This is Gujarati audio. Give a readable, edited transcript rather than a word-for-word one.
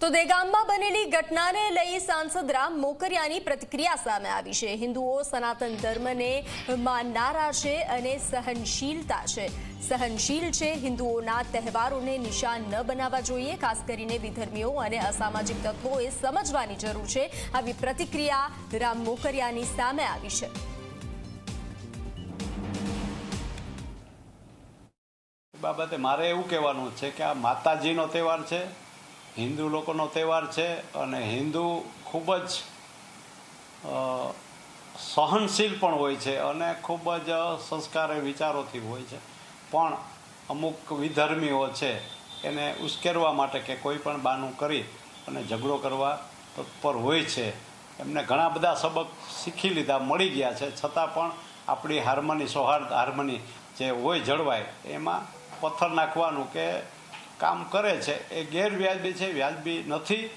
તો દહેગામમાં બનેલી ઘટનાને લઈ સાંસદ રામ મોકરિયાની પ્રતિક્રિયા સામે આવી છે। હિન્દુઓ સનાતન ધર્મને માનનારા છે અને સહનશીલતા છે, સહનશીલ છે। હિન્દુઓના તહેવારોને નિશાન ન બનાવવા જોઈએ। ખાસ કરીને વિધર્મીઓ અને અસામાજિક તત્વોએ સમજવાની જરૂર છે। આવી પ્રતિક્રિયા રામ મોકરિયાની સામે આવી છે। બાબતે મારે એવું કહેવાનું છે કે આ માતાજીનો તહેવાર છે, હિન્દુ લોકોનો તહેવાર છે અને હિન્દુ ખૂબ જ સહનશીલ પણ હોય છે અને ખૂબ જ સંસ્કારી વિચારોથી હોય છે। પણ અમુક વિધર્મીઓ છે એને ઉશ્કેરવા માટે કે કોઈ પણ બહાનું કરી અને ઝઘડો કરવા તત્પર હોય છે। એમને ઘણા બધા સબક શીખી લીધા, મળી ગયા છે, છતાં પણ આપણી હાર્મની, સૌહાર્દ હાર્મની જે હોય જળવાય, એમાં પથ્થર નાખવાનું કે કામ કરે છે એ ગેરવ્યાજબી છે, વ્યાજબી નથી।